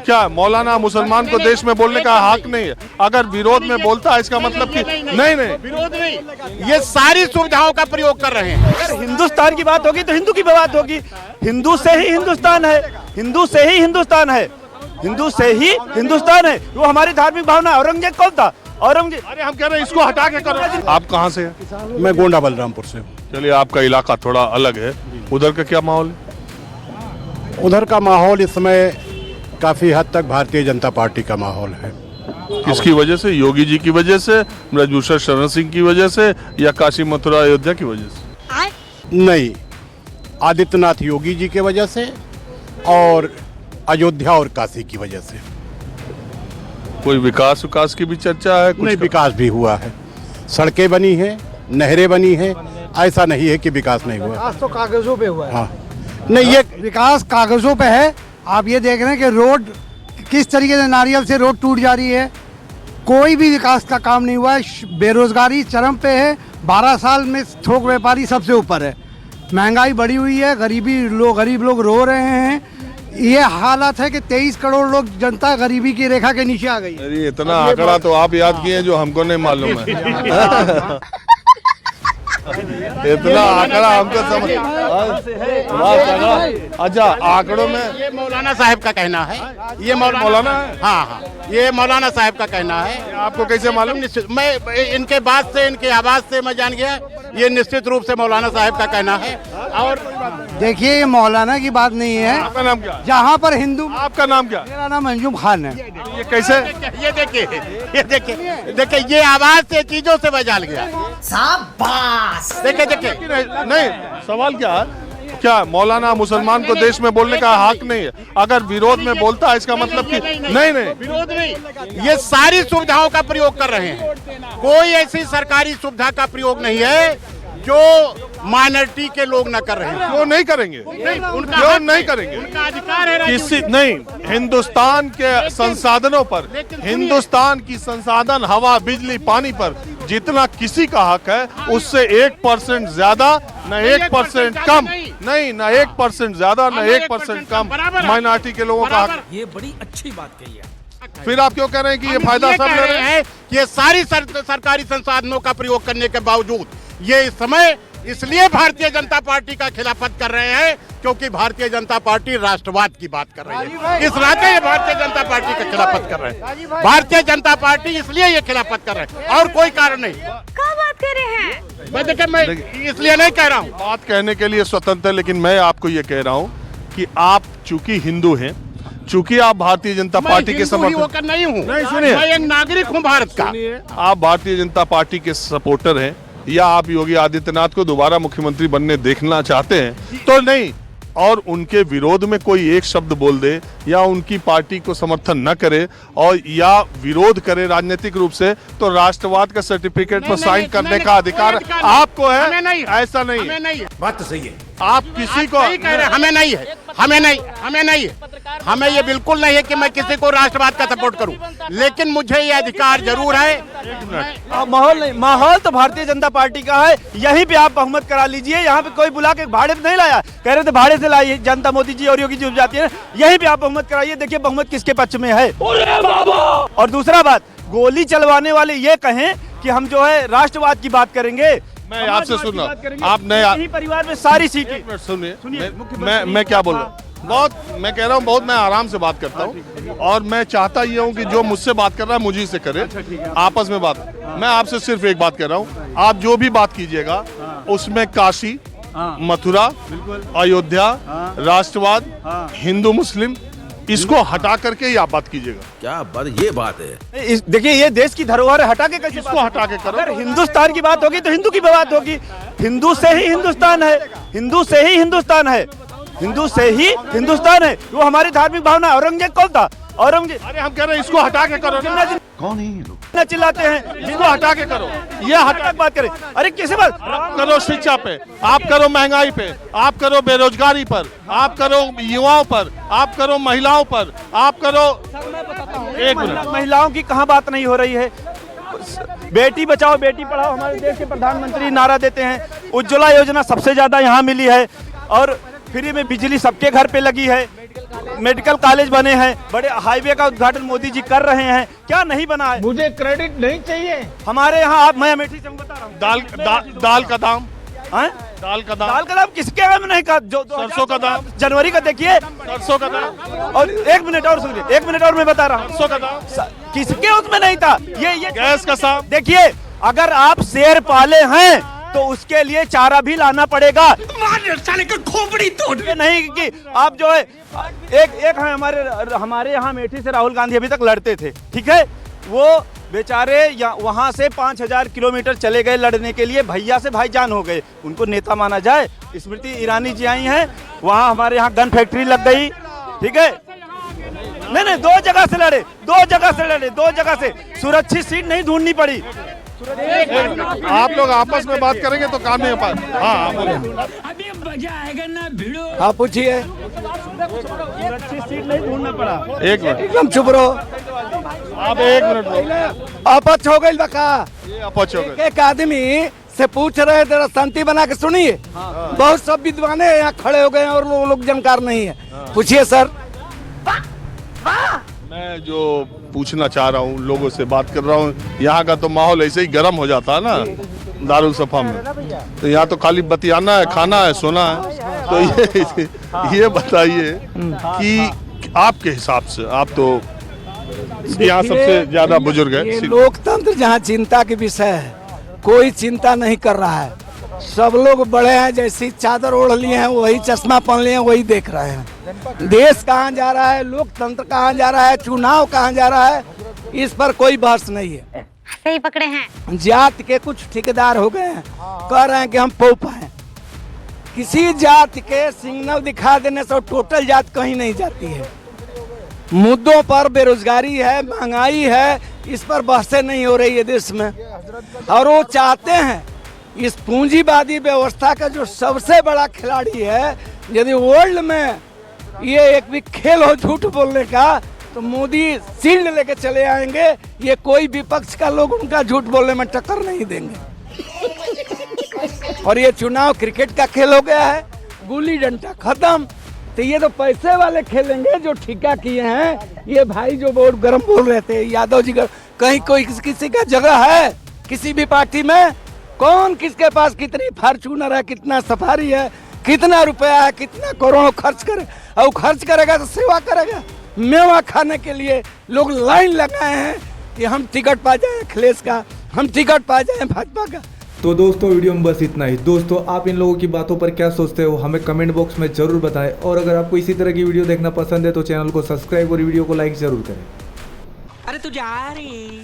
क्या मौलाना मुसलमान को देश में बोलने का हक नहीं है? अगर विरोध में बोलता है इसका मतलब कि नहीं विरोध नहीं, ये सारी सुविधाओं का प्रयोग कर रहे हैं। अगर हिंदुस्तान की बात होगी तो हिंदू की बात होगी। हिंदू से ही हिंदुस्तान है, हिंदू से ही हिंदुस्तान है, हिंदू से ही हिंदुस्तान है। वो हमारी धार्मिक भावना। औरंगजेब कौन था? औरंगजेब। अरे हम कह रहे हैं इसको हटा के करो। आप कहाँ से हैं? मैं गोंडा बलरामपुर से। चलिए, आपका इलाका थोड़ा अलग है, उधर का क्या माहौल है? उधर का माहौल इस समय काफी हद तक भारतीय जनता पार्टी का माहौल है। किसकी वजह से? योगी जी की वजह से, ब्रजभूषण शरण सिंह की वजह से, या काशी मथुरा अयोध्या की वजह से? नहीं, आदित्यनाथ योगी जी की वजह से और अयोध्या और काशी की वजह से। कोई विकास की भी चर्चा है? नहीं, विकास भी हुआ है, सड़कें बनी हैं, नहरें बनी हैं, ऐसा नहीं है कि विकास नहीं हुआ। विकास तो कागजों पे हुआ है। हाँ, नहीं, ये विकास कागजों पे है। आप ये देख रहे हैं कि रोड किस तरीके से नारियल से रोड टूट जा रही है। कोई भी विकास का काम नहीं हुआ है। बेरोजगारी चरम पे है। 12 साल में थोक व्यापारी सबसे ऊपर है। महंगाई बढ़ी हुई है। गरीब लोग रो रहे हैं। ये हालत है कि 23 करोड़ लोग जनता गरीबी की रेखा के नीचे आ गई। अरे इतना आंकड़ा तो आप याद किए जो हमको नहीं मालूम है। इतना आंकड़ा हमको समझ। अच्छा, आंकड़ों में ये मौलाना साहब का कहना है। ये मौलाना है। हाँ, ये मौलाना साहब का कहना है। आपको कैसे मालूम? मैं इनके बात से, इनकी आवाज से मैं जान गया, ये निश्चित रूप से मौलाना साहब का कहना है। और देखिए, ये मौलाना की बात नहीं है। आपका नाम क्या? जहाँ पर हिंदू। आपका नाम क्या? मेरा नाम अंजुम खान है। ये कैसे? ये देखिए, ये आवाज से चीजों से मैं जान गया। शाबाश। देखिए नहीं, सवाल क्या है? क्या मौलाना मुसलमान को देश में बोलने का हक नहीं है? अगर विरोध में बोलता है इसका मतलब कि नहीं विरोध नहीं, ये सारी सुविधाओं का प्रयोग कर रहे हैं। कोई ऐसी सरकारी सुविधा का प्रयोग नहीं है जो माइनॉरिटी के लोग न कर रहे हैं। क्यों नहीं करेंगे? क्यों नहीं करेंगे? उनका अधिकार है। किसी नहीं, हिंदुस्तान के संसाधनों पर, हिंदुस्तान की संसाधन हवा, बिजली, पानी पर जितना किसी का हक है, उससे 1% ज्यादा, न 1% कम, नहीं, न 1% ज्यादा, न 1% कम माइनॉरिटी के लोगों का हक। ये बड़ी अच्छी बात कही है। फिर आप क्यों कह रहे हैं कि ये फायदा सब ले रहे हैं? ये सारी सरकारी संसाधनों का प्रयोग करने के बावजूद ये इस समय इसलिए भारतीय जनता पार्टी का खिलाफत कर रहे हैं क्योंकि भारतीय जनता पार्टी राष्ट्रवाद की बात कर रही है। इस नाते ये भारतीय जनता पार्टी का खिलाफत कर रहे हैं। भारतीय जनता पार्टी इसलिए ये खिलाफत कर रहे हैं और कोई कारण नहीं। क्या बात कर रहे हैं? मैं इसलिए नहीं कह रहा हूँ। बात कहने के लिए स्वतंत्र है, लेकिन मैं आपको ये कह रहा हूँ कि आप चूंकि हिंदू हैं, चूंकि आप भारतीय जनता पार्टी के समर्थक नहीं हूँ, सुनिए, मैं एक नागरिक हूँ भारत का। आप भारतीय जनता पार्टी के सपोर्टर हैं या आप योगी आदित्यनाथ को दोबारा मुख्यमंत्री बनने देखना चाहते हैं तो नहीं, और उनके विरोध में कोई एक शब्द बोल दे या उनकी पार्टी को समर्थन न करे और या विरोध करे राजनीतिक रूप से, तो राष्ट्रवाद का सर्टिफिकेट पर साइन करने का अधिकार आपको है। ऐसा नहीं है। बात तो सही है। आप किसी को हमें नहीं है, हमें नहीं है, हमें ये बिल्कुल नहीं है कि मैं किसी को राष्ट्रवाद का सपोर्ट करूं, लेकिन मुझे ये अधिकार जरूर है। माहौल नहीं, माहौल तो भारतीय जनता पार्टी का है। यहीं पे आप बहुमत करा लीजिए। यहाँ पे कोई बुला के भाड़े पे नहीं लाया, कह रहे थे भाड़े से लाइए, जनता मोदी जी और योगी जी जाती है। यहीं पे आप बहुमत कराइए, देखिए बहुमत किसके पक्ष में है। और दूसरा बात, गोली चलवाने वाले ये कहें कि हम जो है राष्ट्रवाद की बात करेंगे। मैं आपसे सुन रहा हूँ, आप नए परिवार में सारी सीटें। सुनिए, मैं क्या बोल रहा हूँ, मैं कह रहा हूँ बहुत मैं आराम से बात करता हूँ और मैं चाहता ये हूँ कि जो मुझसे बात कर रहा है मुझे से करे, आपस में बात। मैं आपसे सिर्फ एक बात कह रहा हूँ, आप जो भी बात कीजिएगा उसमें काशी, मथुरा, अयोध्या, राष्ट्रवाद, हिंदू मुस्लिम, इसको हटा करके ही आप बात कीजिएगा। क्या बात, ये बात है। देखिए, ये देश की धरोहर है, हटा के कैसे? इसको हटा के करो। अगर हिंदुस्तान की बात होगी तो हिंदू की बात होगी। हिंदू से ही हिंदुस्तान है, हिंदू से ही हिंदुस्तान है, हिंदू से ही हिंदुस्तान है। वो हमारी धार्मिक भावना। औरंगजेब कौन था? औरंगजेब। अरे हम कह रहे हैं इसको हटा के करो। कौन है ये लोग? चिल्लाते हैं, इसको हटा के करो। ये हटा बात करें। अरे किसी बात करो, शिक्षा पे आप करो, महंगाई पे आप करो, बेरोजगारी पर आप करो, युवाओं पर आप करो, महिलाओं पर आप करो। एक मिनट, महिलाओं की कहाँ बात नहीं हो रही है? बेटी बचाओ बेटी पढ़ाओ हमारे देश के प्रधानमंत्री नारा देते हैं। उज्ज्वला योजना सबसे ज्यादा यहाँ मिली है और फ्री में बिजली सबके घर पे लगी है। मेडिकल कॉलेज बने हैं, बड़े हाईवे का उद्घाटन मोदी जी कर रहे हैं, क्या नहीं बना है? मुझे क्रेडिट नहीं चाहिए। हमारे यहाँ आप, मैं अमेठी से बता रहा हूँ, दाल का दाम, हैं? दाल का दाम, दाल का दाम किसके यहाँ में नहीं का? जो सरसों का दाम, जनवरी का देखिए, सरसों का दाम, और एक मिनट और सुनिए, एक मिनट और मैं बता रहा हूँ, सरसों का दाम, किसके उसमें नहीं था? ये गैस का दाम। देखिए, अगर आप शेर पाले हैं तो उसके लिए चारा भी लाना पड़ेगा। साले का खोपड़ी तोड़ के नहीं कि आप जो है एक है हमारे यहाँ अमेठी से राहुल गांधी अभी तक लड़ते थे, ठीक है, वो बेचारे वहां से 5000 किलोमीटर चले गए लड़ने के लिए, भैया से भाईजान हो गए, उनको नेता माना जाए? स्मृति ईरानी जी आई हैं, वहां हमारे यहाँ गन फैक्ट्री लग गई, ठीक है, नहीं, दो जगह से लड़े, दो जगह से सुरक्षित सीट नहीं ढूंढनी पड़ी। आप लोग आपस में बात करेंगे तो काम नहीं हो पाएगा। हाँ बोलिए। अभी मजा आएगा ना भिड़ो। हाँ पूछिए। सुरक्षित सीट नहीं ढूंढना पड़ा। एक मिनट, एकदम चुप रहो। आप एक मिनट, अपच हो गई बका। ये अपच हो गए। एक आदमी से पूछ रहे थे, शांति बना के सुनिए। बहुत सब विद्वान यहाँ खड़े हो गए हैं और लोग जानकार नहीं है। पूछिए सर। मैं जो पूछना चाह रहा हूँ, लोगों से बात कर रहा हूँ, यहाँ का तो माहौल ऐसे ही गर्म हो जाता है ना दारुल सफा में, तो यहाँ तो खाली बतियाना है, खाना है, सोना है। तो ये बताइए कि आपके हिसाब से, आप तो यहाँ सबसे ज्यादा बुजुर्ग है, लोकतंत्र जहाँ चिंता के विषय है, कोई चिंता नहीं कर रहा है। सब लोग बड़े हैं, जैसी चादर ओढ़ लिए हैं वही चश्मा पहन लिए हैं, वही देख रहे हैं। देश कहाँ जा रहा है, लोकतंत्र कहाँ जा रहा है, चुनाव कहाँ जा रहा है, इस पर कोई बहस नहीं है। सही पकड़े हैं। जात के कुछ ठेकेदार हो गए हैं, कह रहे हैं कि हम पोपा हैं। किसी जात के सिग्नल दिखा देने से टोटल जात कहीं नहीं जाती है। मुद्दों पर बेरोजगारी है, महंगाई है, इस पर बहसें नहीं हो रही है देश में। और वो चाहते हैं इस पूंजीवादी व्यवस्था का जो सबसे बड़ा खिलाड़ी है, यदि वर्ल्ड में ये एक भी खेल हो झूठ बोलने का, तो मोदी शील्ड लेके चले आएंगे। ये कोई विपक्ष का लोग उनका झूठ बोलने में टक्कर नहीं देंगे। और ये चुनाव क्रिकेट का खेल हो गया है, गुल्ली डंडा खत्म। तो ये तो पैसे वाले खेलेंगे जो ठिका किए हैं। ये भाई जो बहुत गर्म बोल रहे थे, यादव जी, कहीं कोई किसी का जगह है किसी भी पार्टी में? कौन किसके पास कितनी फॉर्च्यूनर है, कितना सफारी है, कितना रुपया है, कितना करोड़ों खर्च करे, और खर्च करेगा तो सेवा करेगा। मेवा खाने के लिए लोग लाइन लगाए हैं कि हम टिकट पा जाए अखिलेश का, हम टिकट पा जाए भाजपा का। तो दोस्तों वीडियो में बस इतना ही। दोस्तों आप इन लोगों की बातों पर क्या सोचते हो हमें कमेंट बॉक्स में जरूर बताएं, और अगर आपको इसी तरह की वीडियो देखना पसंद है तो चैनल को सब्सक्राइब और वीडियो को लाइक जरूर करें। अरे तू जा रही